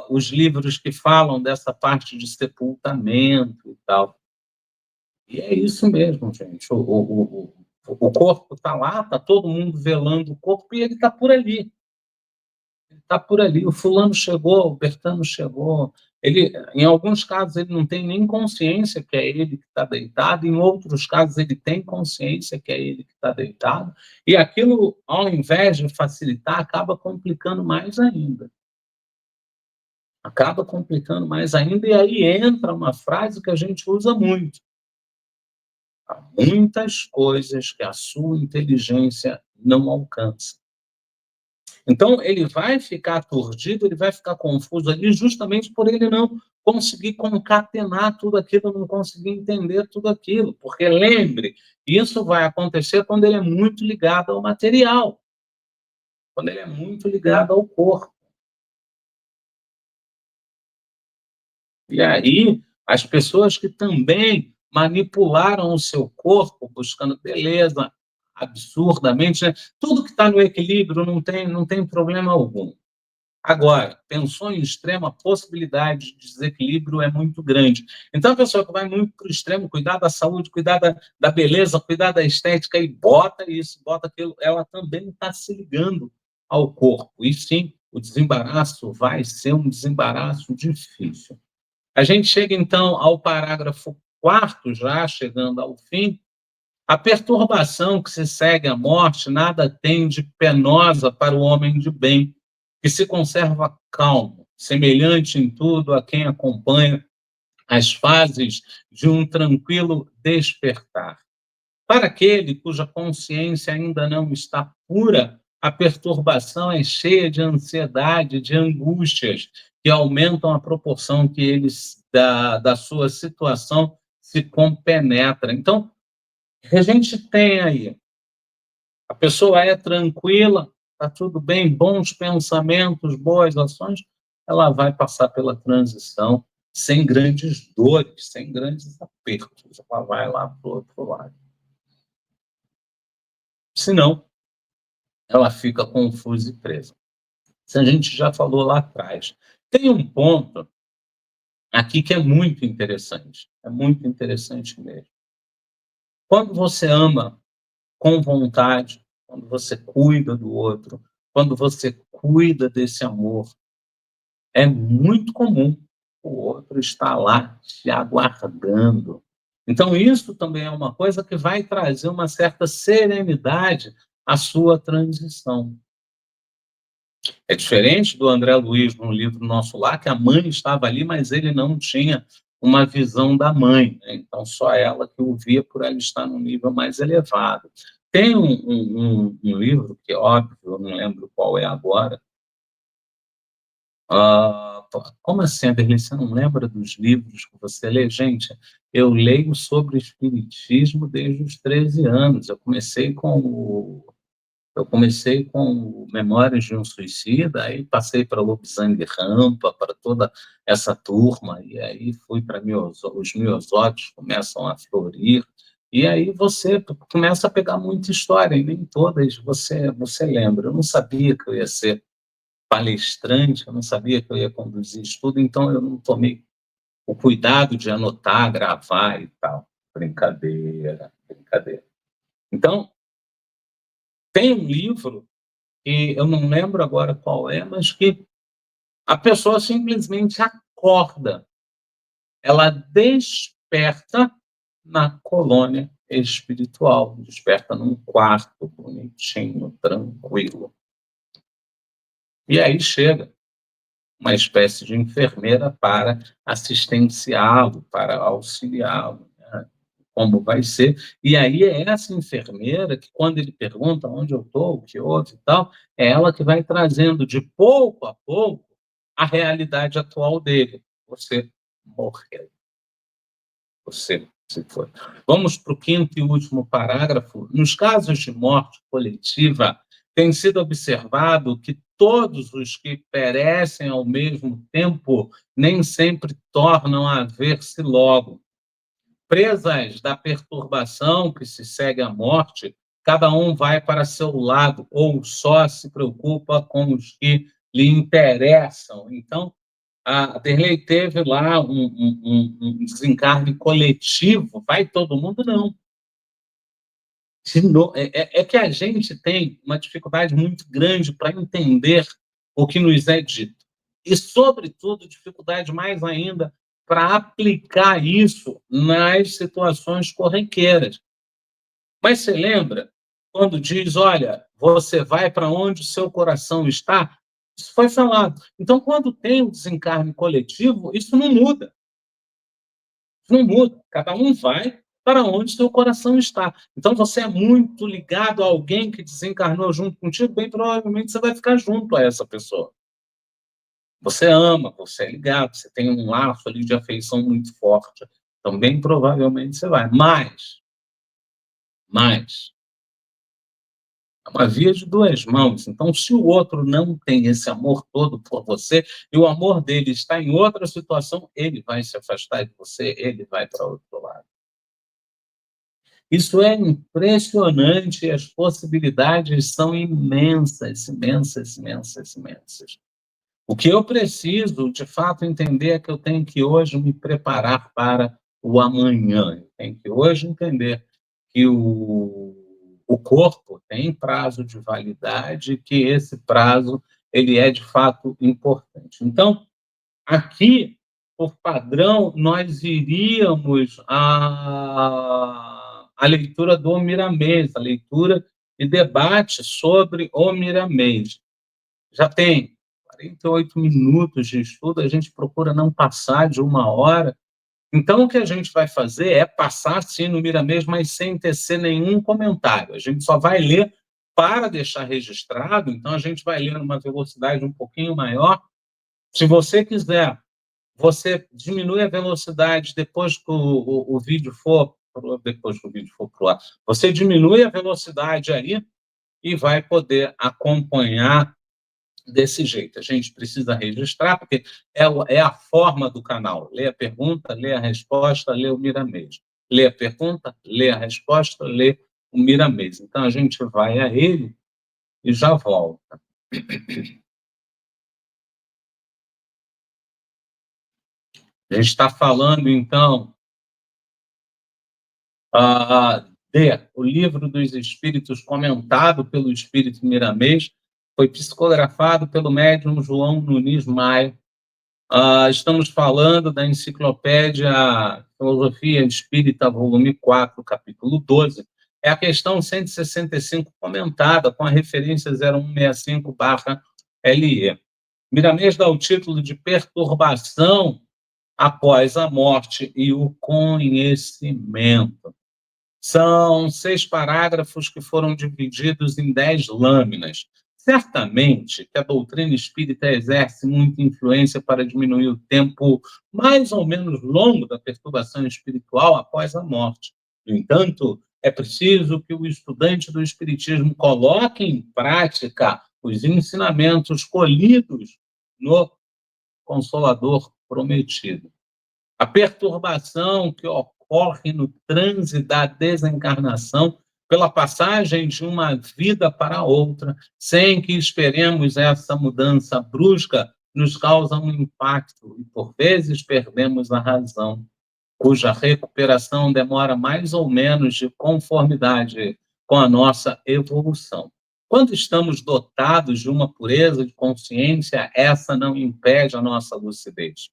os livros que falam dessa parte de sepultamento e tal. E é isso mesmo, gente. O corpo está lá, está todo mundo velando o corpo e ele está por ali. Ele está por ali. O fulano chegou, o Bertano chegou. Ele, em alguns casos, ele não tem nem consciência que é ele que está deitado, em outros casos, ele tem consciência que é ele que está deitado, e aquilo, ao invés de facilitar, acaba complicando mais ainda. Acaba complicando mais ainda, e aí entra uma frase que a gente usa muito. Há muitas coisas que a sua inteligência não alcança. Então, ele vai ficar aturdido, ele vai ficar confuso ali, justamente por ele não conseguir concatenar tudo aquilo, não conseguir entender tudo aquilo. Porque lembre, isso vai acontecer quando ele é muito ligado ao material, quando ele é muito ligado ao corpo. E aí, as pessoas que também manipularam o seu corpo, buscando beleza absurdamente, né? Tudo que está no equilíbrio não tem problema algum. Agora, pensou em extremo, a possibilidade de desequilíbrio é muito grande. Então, a pessoa que vai muito para o extremo, cuidar da saúde, cuidar da beleza, cuidar da estética, e bota isso, bota aquilo, ela também está se ligando ao corpo. E sim, o desembaraço vai ser um desembaraço difícil. A gente chega, então, ao parágrafo quarto, já chegando ao fim. A perturbação que se segue à morte nada tem de penosa para o homem de bem, que se conserva calmo, semelhante em tudo a quem acompanha as fases de um tranquilo despertar. Para aquele cuja consciência ainda não está pura, a perturbação é cheia de ansiedade, de angústias, que aumentam a proporção que eles da sua situação se compenetra. Então, a gente tem aí, a pessoa é tranquila, está tudo bem, bons pensamentos, boas ações, ela vai passar pela transição sem grandes dores, sem grandes apertos, ela vai lá para o outro lado. Senão, ela fica confusa e presa. Isso a gente já falou lá atrás. Tem um ponto aqui que é muito interessante mesmo. Quando você ama com vontade, quando você cuida do outro, quando você cuida desse amor, é muito comum o outro estar lá te aguardando. Então, isso também é uma coisa que vai trazer uma certa serenidade à sua transição. É diferente do André Luiz no livro Nosso Lar, que a mãe estava ali, mas ele não tinha uma visão da mãe, né? Então só ela que o via por ela estar num nível mais elevado. Tem um livro que, óbvio, eu não lembro qual é agora. Como assim, Aderlei? Você não lembra dos livros que você lê? Gente, eu leio sobre espiritismo desde os 13 anos. Eu comecei com Memórias de um Suicida, aí passei para Lobisang Rampa, para toda essa turma, e aí fui para os miosótis começam a florir, e aí você começa a pegar muita história, e nem todas você lembra. Eu não sabia que eu ia ser palestrante, eu não sabia que eu ia conduzir estudo, então eu não tomei o cuidado de anotar, gravar e tal. Brincadeira, brincadeira. Então, tem um livro e eu não lembro agora qual é, mas que a pessoa simplesmente acorda, ela desperta na colônia espiritual, desperta num quarto bonitinho, tranquilo. E aí chega uma espécie de enfermeira para assistenciá-lo, para auxiliá-lo, né? Como vai ser. E aí é essa enfermeira que, quando ele pergunta onde eu estou, o que houve e tal, é ela que vai trazendo de pouco a pouco a realidade atual dele. Você morreu, você se foi. Vamos para o quinto e último parágrafo. Nos casos de morte coletiva, tem sido observado que todos os que perecem ao mesmo tempo nem sempre tornam a ver-se logo. Presas da perturbação que se segue à morte, cada um vai para seu lado ou só se preocupa com os que lhe interessam. Então, a Derlei teve lá um desencarne coletivo, vai todo mundo? Não. É que a gente tem uma dificuldade muito grande para entender o que nos é dito. E, sobretudo, dificuldade mais ainda para aplicar isso nas situações corriqueiras. Mas você lembra quando diz, olha, você vai para onde o seu coração está? Isso foi falado. Então, quando tem o desencarne coletivo, isso não muda. Não muda. Cada um vai para onde seu coração está. Então, você é muito ligado a alguém que desencarnou junto contigo, bem provavelmente você vai ficar junto a essa pessoa. Você ama, você é ligado, você tem um laço ali de afeição muito forte. Então, bem provavelmente você vai. Mas, é uma via de duas mãos. Então, se o outro não tem esse amor todo por você, e o amor dele está em outra situação, ele vai se afastar de você, ele vai para outro lado. Isso é impressionante, as possibilidades são imensas, imensas, imensas, imensas. O que eu preciso, de fato, entender é que eu tenho que hoje me preparar para o amanhã. Eu tenho que hoje entender que o corpo tem prazo de validade, que esse prazo ele é, de fato, importante. Então, aqui, por padrão, nós iríamos à leitura do Miramês, a leitura e debate sobre o Miramês. Já tem 48 minutos de estudo, a gente procura não passar de 1 hora. Então, o que a gente vai fazer é passar, sim, no Miramês, mas sem tecer nenhum comentário. A gente só vai ler para deixar registrado, então a gente vai ler numa velocidade um pouquinho maior. Se você quiser, você diminui a velocidade depois que o vídeo for pro ar. Você diminui a velocidade aí e vai poder acompanhar desse jeito. A gente precisa registrar, porque é a forma do canal. Lê a pergunta, lê a resposta, lê o Miramês. Lê a pergunta, lê a resposta, lê o Miramês. Então, a gente vai a ele e já volta. A gente está falando, então, o Livro dos Espíritos, comentado pelo Espírito Miramês, foi psicografado pelo médium João Nunes Maia. Estamos falando da enciclopédia Filosofia Espírita, volume 4, capítulo 12. É a questão 165 comentada, com a referência 0165/, LE. Miramês dá o título de perturbação após a morte e o conhecimento. São 6 parágrafos que foram divididos em 10 lâminas. Certamente que a doutrina espírita exerce muita influência para diminuir o tempo mais ou menos longo da perturbação espiritual após a morte. No entanto, é preciso que o estudante do espiritismo coloque em prática os ensinamentos colhidos no Consolador Prometido. A perturbação que ocorre no transe da desencarnação pela passagem de uma vida para outra, sem que esperemos essa mudança brusca, nos causa um impacto e, por vezes, perdemos a razão, cuja recuperação demora mais ou menos de conformidade com a nossa evolução. Quando estamos dotados de uma pureza de consciência, essa não impede a nossa lucidez.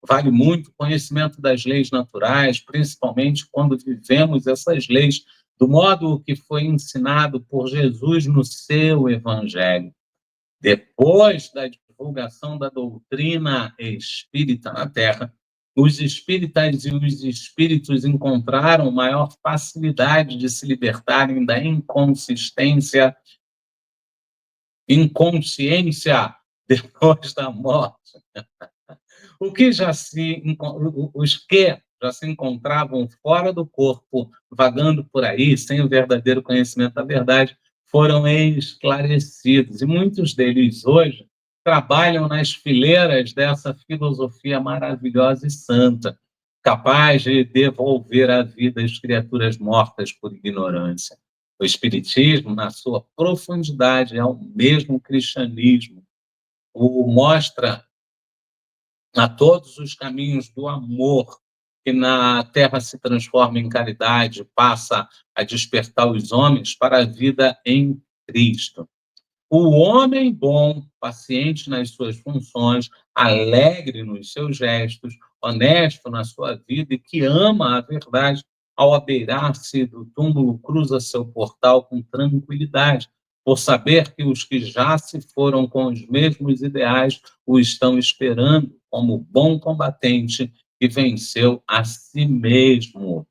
Vale muito o conhecimento das leis naturais, principalmente quando vivemos essas leis do modo que foi ensinado por Jesus no seu Evangelho. Depois da divulgação da doutrina espírita na Terra, os espíritas e os espíritos encontraram maior facilidade de se libertarem da inconsciência depois da morte. Os que já se encontravam fora do corpo, vagando por aí, sem o verdadeiro conhecimento da verdade, foram esclarecidos. E muitos deles hoje trabalham nas fileiras dessa filosofia maravilhosa e santa, capaz de devolver a vida às criaturas mortas por ignorância. O Espiritismo, na sua profundidade, é o mesmo cristianismo. Mostra a todos os caminhos do amor, que na terra se transforma em caridade, passa a despertar os homens para a vida em Cristo. O homem bom, paciente nas suas funções, alegre nos seus gestos, honesto na sua vida e que ama a verdade, ao abeirar-se do túmulo, cruza seu portal com tranquilidade, por saber que os que já se foram com os mesmos ideais o estão esperando como bom combatente que venceu a si mesmo.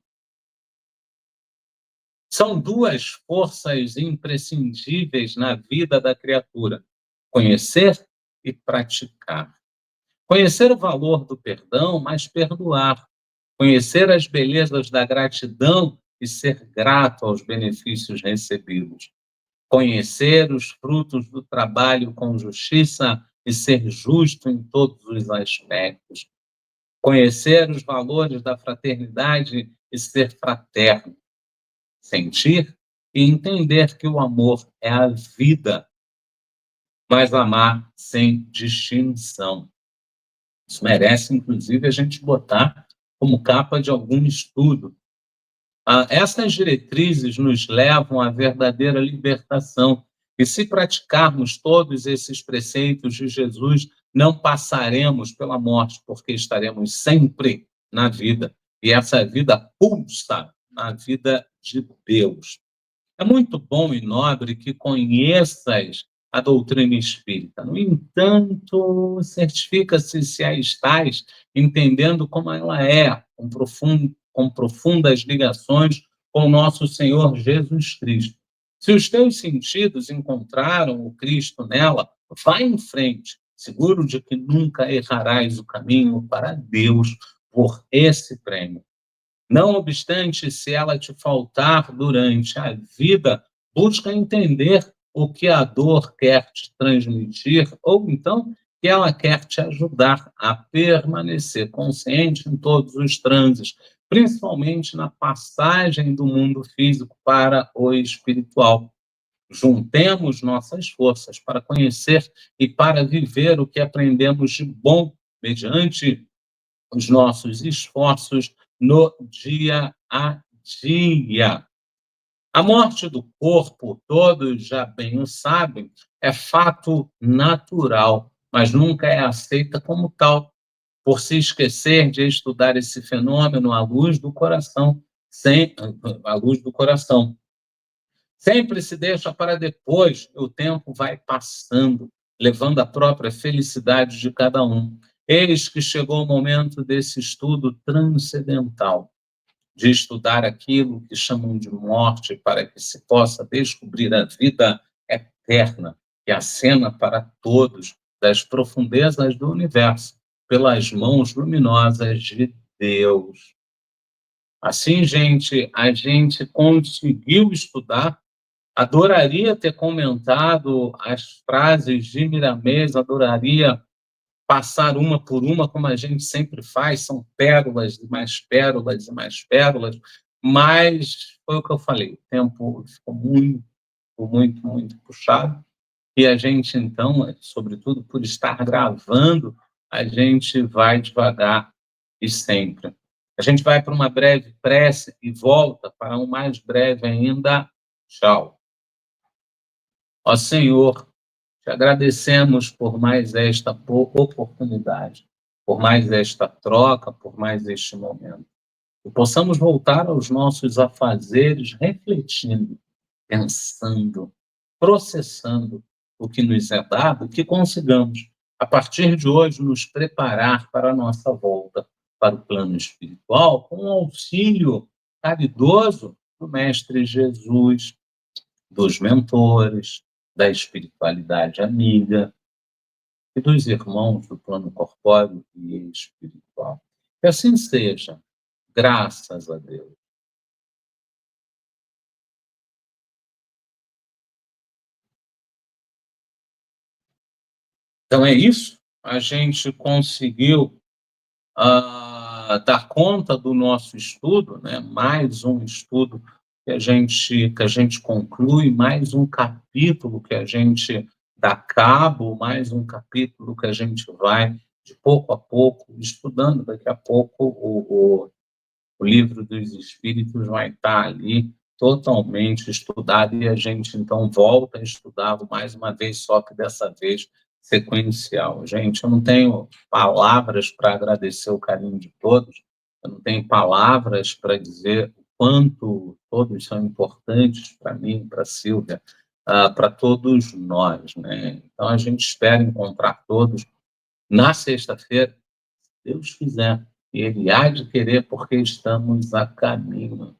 São 2 forças imprescindíveis na vida da criatura: conhecer e praticar. Conhecer o valor do perdão, mas perdoar. Conhecer as belezas da gratidão e ser grato aos benefícios recebidos. Conhecer os frutos do trabalho com justiça e ser justo em todos os aspectos. Conhecer os valores da fraternidade e ser fraterno. Sentir e entender que o amor é a vida, mas amar sem distinção. Isso merece, inclusive, a gente botar como capa de algum estudo. Essas diretrizes nos levam à verdadeira libertação. E se praticarmos todos esses preceitos de Jesus, não passaremos pela morte, porque estaremos sempre na vida. E essa vida pulsa na vida de Deus. É muito bom e nobre que conheças a doutrina espírita. No entanto, certifica-se se a estás entendendo como ela é, com profundas ligações com o nosso Senhor Jesus Cristo. Se os teus sentidos encontraram o Cristo nela, vai em frente, seguro de que nunca errarás o caminho para Deus por esse prêmio. Não obstante, se ela te faltar durante a vida, busca entender o que a dor quer te transmitir, ou então que ela quer te ajudar a permanecer consciente em todos os transes, principalmente na passagem do mundo físico para o espiritual. Juntemos nossas forças para conhecer e para viver o que aprendemos de bom mediante os nossos esforços no dia a dia. A morte do corpo, todos já bem o sabem, é fato natural, mas nunca é aceita como tal, por se esquecer de estudar esse fenômeno à luz do coração, à luz do coração. Sempre se deixa para depois, o tempo vai passando, levando a própria felicidade de cada um. Eis que chegou o momento desse estudo transcendental, de estudar aquilo que chamam de morte, para que se possa descobrir a vida eterna, que acena para todos das profundezas do universo, pelas mãos luminosas de Deus. Assim, gente, a gente conseguiu estudar. Adoraria ter comentado as frases de Miramês, adoraria passar uma por uma, como a gente sempre faz, são pérolas e mais pérolas e mais pérolas, mas foi o que eu falei, o tempo ficou muito, muito, muito puxado, e a gente, então, sobretudo por estar gravando, a gente vai devagar e sempre. A gente vai para uma breve prece e volta para um mais breve ainda. Tchau. Ó Senhor, te agradecemos por mais esta oportunidade, por mais esta troca, por mais este momento. Que possamos voltar aos nossos afazeres, refletindo, pensando, processando o que nos é dado, que consigamos, a partir de hoje, nos preparar para a nossa volta para o plano espiritual, com o auxílio caridoso do Mestre Jesus, dos mentores, da espiritualidade amiga e dos irmãos do plano corpóreo e espiritual. Que assim seja, graças a Deus. Então é isso, a gente conseguiu dar conta do nosso estudo, né? Mais um estudo que a gente conclui, mais um capítulo que a gente dá cabo, mais um capítulo que a gente vai, de pouco a pouco, estudando. Daqui a pouco o livro dos Espíritos vai estar ali totalmente estudado e a gente então volta a estudá-lo mais uma vez, só que dessa vez sequencial. Gente, eu não tenho palavras para agradecer o carinho de todos, eu não tenho palavras para dizer o quanto todos são importantes para mim, para a Silvia, para todos nós, né? Então a gente espera encontrar todos na sexta-feira, se Deus quiser, e Ele há de querer, porque estamos a caminho.